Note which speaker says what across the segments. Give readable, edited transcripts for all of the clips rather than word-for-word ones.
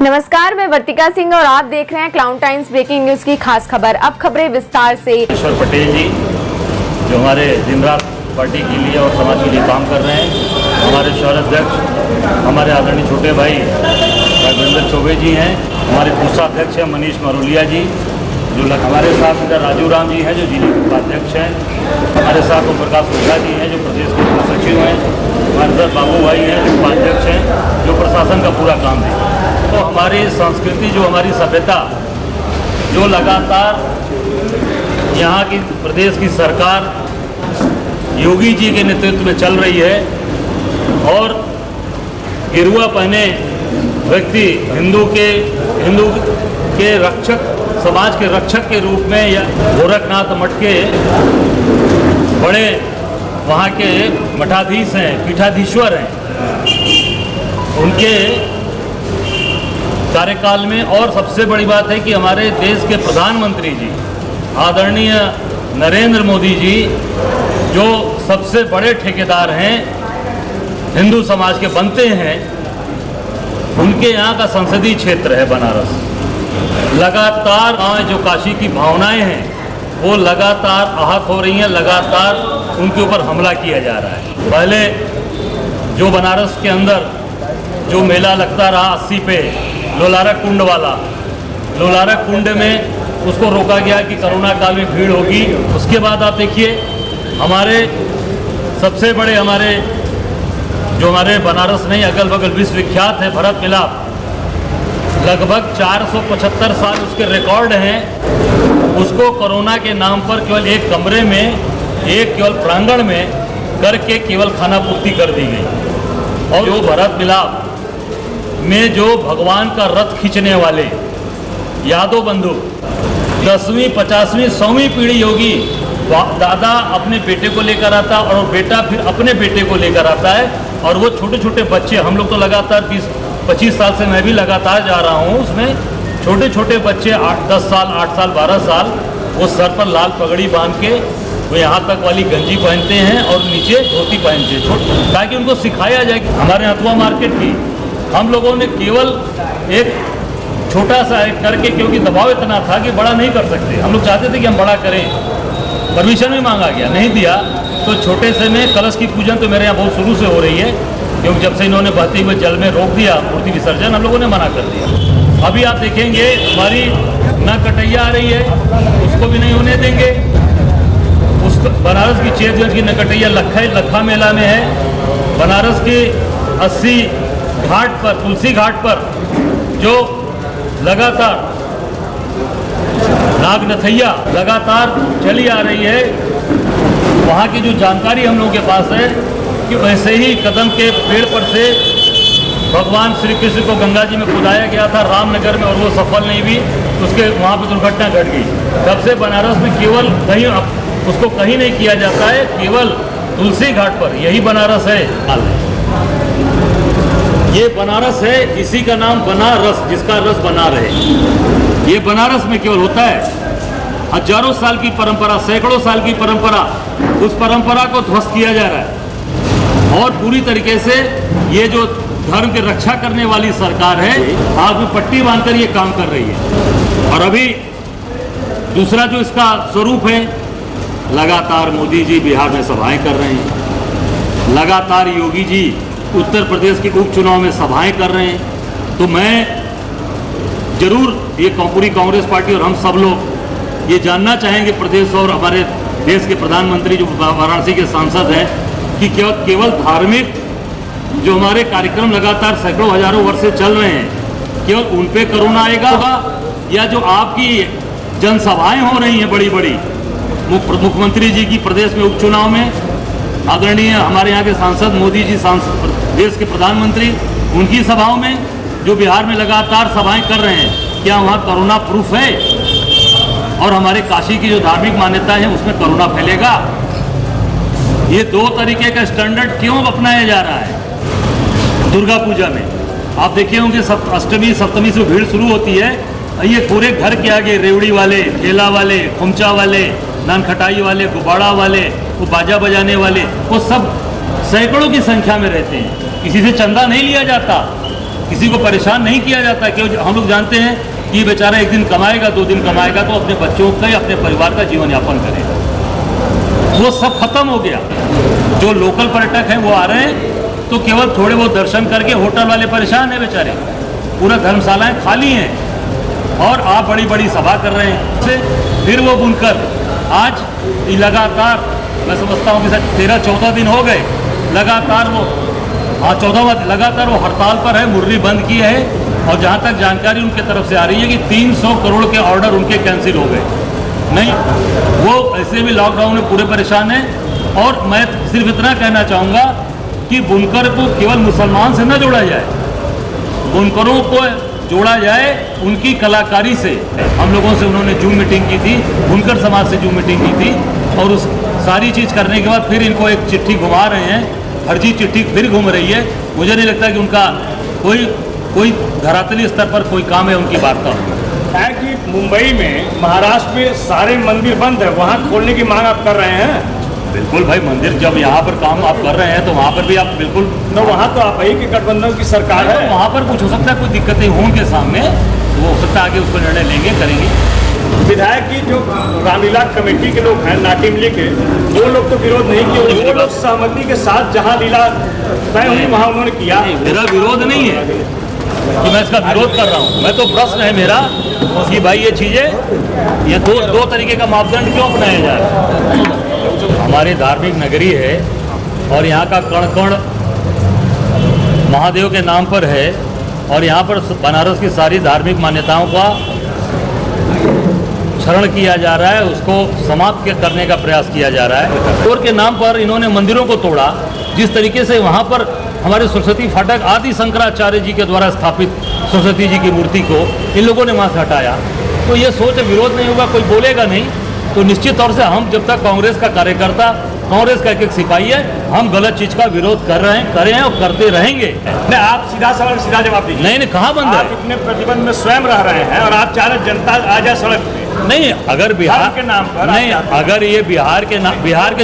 Speaker 1: नमस्कार, मैं वर्तिका सिंह और आप देख रहे हैं क्लाउड टाइम्स ब्रेकिंग न्यूज की खास खबर। अब खबरें विस्तार से।
Speaker 2: ईश्वर पटेल जी जो हमारे दिन रात पार्टी के लिए और समाज के लिए काम कर रहे हैं, हमारे शहर अध्यक्ष हमारे आदरणीय छोटे भाई राघवेंद्र चौबे जी हैं, हमारे कोषाध्यक्ष हैं मनीष मरोलिया जी, जो हमारे साथ इधर राजू राम जी हैं जो जिले के उपाध्यक्ष हैं, हमारे साथ ओम प्रकाश ओझा जी हैं जो प्रदेश के सचिव हैं, हमारे साथ बाबू भाई हैं जो उपाध्यक्ष हैं जो प्रशासन का पूरा काम दें। तो हमारी संस्कृति जो हमारी सभ्यता जो लगातार यहाँ की प्रदेश की सरकार योगी जी के नेतृत्व में चल रही है और गिरुआ पहने व्यक्ति हिंदू के रक्षक, समाज के रक्षक के रूप में या गोरखनाथ मठ के बड़े वहाँ के मठाधीश हैं, पीठाधीश्वर हैं, उनके कार्यकाल में। और सबसे बड़ी बात है कि हमारे देश के प्रधानमंत्री जी आदरणीय नरेंद्र मोदी जी जो सबसे बड़े ठेकेदार हैं हिंदू समाज के बनते हैं, उनके यहाँ का संसदीय क्षेत्र है बनारस। लगातार जो काशी की भावनाएं हैं वो लगातार आहत हो रही हैं, लगातार उनके ऊपर हमला किया जा रहा है। पहले जो बनारस के अंदर जो मेला लगता रहा 80 पे लोलारक कुंड वाला, लोलारक कुंड में उसको रोका गया कि कोरोना काल में भीड़ होगी। उसके बाद आप देखिए हमारे सबसे बड़े जो हमारे बनारस नहीं अगल बगल विश्वविख्यात है भरत मिलाप, लगभग 475 साल उसके रिकॉर्ड हैं। उसको कोरोना के नाम पर केवल एक कमरे में, एक केवल प्रांगण में करके केवल खाना पूर्ति कर दी गई। और जो भरत मिलाप में जो भगवान का रथ खींचने वाले यादव बंधु 10वीं 50वीं 100वीं पीढ़ी योगी दादा अपने बेटे को लेकर आता और बेटा फिर अपने बेटे को लेकर आता है। और वो छोटे छोटे बच्चे, हम लोग तो लगातार 20-25 साल से मैं भी लगातार जा रहा हूँ, उसमें छोटे छोटे बच्चे 8-10 साल 8 साल 12 साल वो सर पर लाल पगड़ी बांध के वो यहाँ तक वाली गंजी पहनते हैं और नीचे धोती पहनते हैं, ताकि उनको सिखाया जाए। हमारे हथुआ मार्केट की हम लोगों ने केवल एक छोटा सा करके, क्योंकि दबाव इतना था कि बड़ा नहीं कर सकते, हम लोग चाहते थे कि हम बड़ा करें, परमिशन भी मांगा गया, नहीं दिया। तो छोटे से में कलश की पूजन तो मेरे यहाँ बहुत शुरू से हो रही है, क्योंकि जब से इन्होंने बहते हुए जल में रोक दिया मूर्ति विसर्जन, हम लोगों ने मना कर दिया। अभी आप देखेंगे हमारी ना कटैया आ रही है, उसको भी नहीं होने देंगे। उसको बनारस की चेतगंज की नकटैया लखा मेला में है। बनारस के 80 घाट पर, तुलसी घाट पर जो लगातार नागनथैया लगातार चली आ रही है, वहाँ की जो जानकारी हम लोगों के पास है कि वैसे ही कदम के पेड़ पर से भगवान श्री कृष्ण को गंगा जी में कुदाया गया था रामनगर में, और वो सफल नहीं हुई, उसके वहाँ पर दुर्घटना घट गई। तब से बनारस में केवल कहीं उसको कहीं नहीं किया जाता है, केवल तुलसी घाट पर, यही बनारस है। ये बनारस है, इसी का नाम बनारस, जिसका रस बना रहे। ये बनारस में केवल होता है। हजारों साल की परंपरा, सैकड़ों साल की परंपरा, उस परंपरा को ध्वस्त किया जा रहा है। और पूरी तरीके से ये जो धर्म की रक्षा करने वाली सरकार है, आग में पट्टी बांधकर ये काम कर रही है। और अभी दूसरा जो इसका स्वरूप है, लगातार मोदी जी बिहार में सभाएं कर रहे हैं, लगातार योगी जी उत्तर प्रदेश के उपचुनाव में सभाएं कर रहे हैं। तो मैं जरूर ये पूरी कांग्रेस पार्टी और हम सब लोग ये जानना चाहेंगे प्रदेश और हमारे देश के प्रधानमंत्री जो वाराणसी के सांसद हैं कि केवल धार्मिक जो हमारे कार्यक्रम लगातार सैकड़ों हजारों वर्ष से चल रहे हैं, केवल उन पे कोरोना आएगा या जो आपकी जनसभाएं हो रही हैं बड़ी बड़ी, मुख्यमंत्री जी की प्रदेश में उपचुनाव में, आदरणीय हमारे यहाँ के सांसद मोदी जी देश के प्रधानमंत्री, उनकी सभाओं में जो बिहार में लगातार सभाएं कर रहे हैं, क्या वहाँ कोरोना प्रूफ है? और हमारे काशी की जो धार्मिक मान्यता है उसमें कोरोना फैलेगा? ये दो तरीके का स्टैंडर्ड क्यों अपनाया जा रहा है? दुर्गा पूजा में आप देखे होंगे अष्टमी सप्तमी से भीड़ शुरू होती है, ये पूरे घर के आगे रेवड़ी वाले, ठेला वाले, खुमचा वाले, नान खटाई वाले, गुब्बारा वाले, वो बाजा बजाने वाले, वो सब सैकड़ों की संख्या में रहते हैं। किसी से चंदा नहीं लिया जाता, किसी को परेशान नहीं किया जाता। क्योंकि हम लोग जानते हैं कि बेचारा एक दिन कमाएगा, 2 दिन कमाएगा तो अपने बच्चों का या अपने परिवार का जीवन यापन करेगा। वो सब खत्म हो गया। जो लोकल पर्यटक हैं वो आ रहे हैं तो केवल थोड़े बहुत दर्शन करके, होटल वाले परेशान हैं बेचारे, पूरा धर्मशालाएं खाली हैं और आप बड़ी बड़ी सभा कर रहे हैं। फिर वो बुनकर आज लगातार, मैं समझता हूँ कि 13-14 दिन हो गए लगातार वो, हाँ 14वां लगातार वो हड़ताल पर है, मुर्री बंद की है। और जहाँ तक जानकारी उनके तरफ से आ रही है कि 300 करोड़ के ऑर्डर उनके कैंसिल हो गए। नहीं, वो ऐसे भी लॉकडाउन में पूरे परेशान हैं। और मैं सिर्फ इतना कहना चाहूँगा कि बुनकर को केवल मुसलमान से न जोड़ा जाए, बुनकरों को जोड़ा जाए उनकी कलाकारी से। हम लोगों से उन्होंने जूम मीटिंग की थी, बुनकर समाज से जूम मीटिंग की थी और उस सारी चीज़ करने के बाद फिर इनको एक चिट्ठी घुमा रहे हैं, फर्जी चिट्ठी फिर घूम रही है। मुझे नहीं लगता कि उनका कोई धरातली स्तर पर कोई काम है उनकी वार्ता
Speaker 3: है कि मुंबई में, महाराष्ट्र में सारे मंदिर बंद है, वहाँ खोलने की मांग आप कर रहे हैं?
Speaker 2: बिल्कुल भाई, मंदिर जब यहाँ पर काम आप कर रहे हैं तो वहाँ पर भी आप बिल्कुल,
Speaker 3: तो वहाँ तो आप ही के गठबंधन की सरकार है,
Speaker 2: वहाँ पर कुछ हो सकता है, कुछ दिक्कतें हों उनके सामने, वो हो सकता है आगे उसको निर्णय लेंगे, करेंगे।
Speaker 3: विधायक की जो रामलीला कमेटी के लोग हैं, नाटी मिली के, वो लोग तो विरोध नहीं किए, वो लोग सहमति के साथ जहाँ लीला तय हुई वहाँ उन्होंने किया।
Speaker 2: मेरा विरोध नहीं है कि मैं इसका विरोध कर रहा हूँ, मैं तो प्रश्न है मेरा कि भाई ये चीज़ें, ये दो तरीके का मापदंड क्यों अपनाया जाए। हमारी धार्मिक नगरी है और यहाँ का कण कण महादेव के नाम पर है और यहाँ पर बनारस की सारी धार्मिक मान्यताओं का क्षरण किया जा रहा है, उसको समाप्त करने का प्रयास किया जा रहा है। ईश्वर के नाम पर इन्होंने मंदिरों को तोड़ा। जिस तरीके से वहाँ पर हमारे सरस्वती फाटक आदि शंकराचार्य जी के द्वारा स्थापित सरस्वती जी की मूर्ति को इन लोगों ने वहाँ से हटाया, तो ये सोच विरोध नहीं होगा, कोई बोलेगा नहीं। तो निश्चित तौर से हम जब तक कांग्रेस का कार्यकर्ता, कांग्रेस का एक सिपाही है, हम गलत चीज का विरोध कर रहे हैं और करते रहेंगे।
Speaker 3: नहीं, आप सीधा सवाल सीधा जवाब दीजिए।
Speaker 2: नहीं, कहाँ बंद है?
Speaker 3: आप इतने प्रतिबंध में स्वयं रह रहे हैं और आप चाह रहे जनता आ जाए सड़क पे।
Speaker 2: नहीं, अगर बिहार
Speaker 3: के नाम पर
Speaker 2: नहीं, अगर ये बिहार के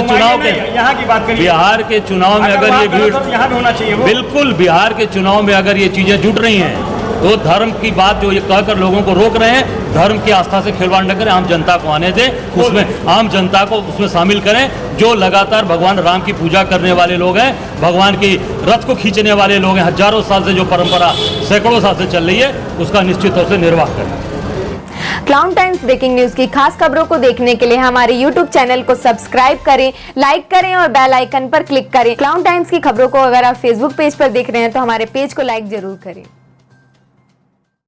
Speaker 2: चुनाव के,
Speaker 3: यहाँ की बात करिए,
Speaker 2: बिहार के चुनाव में अगर ये भीड़,
Speaker 3: यहाँ भी होना चाहिए।
Speaker 2: बिल्कुल, बिहार के चुनाव में अगर ये चीजें जुट रही हैं तो धर्म की बात जो ये कहकर लोगों को रोक रहे हैं, धर्म की आस्था से खिलवाड़ न करें, आम जनता को आने दें, उसमें आम जनता को उसमें शामिल करें। जो लगातार भगवान राम की पूजा करने वाले लोग हैं, भगवान की रथ को खींचने वाले लोग हैं, हजारों साल से जो परंपरा सैकड़ों साल से चल रही है, उसका निश्चित तौर से निर्वाह करें।
Speaker 1: क्लाउन टाइम्स ब्रेकिंग न्यूज की खास खबरों को देखने के लिए हमारे YouTube चैनल को सब्सक्राइब करें, लाइक करें और बेल आइकन पर क्लिक करें। क्लाउन टाइम्स की खबरों को अगर आप Facebook पेज पर देख रहे हैं तो हमारे पेज को लाइक जरूर करें।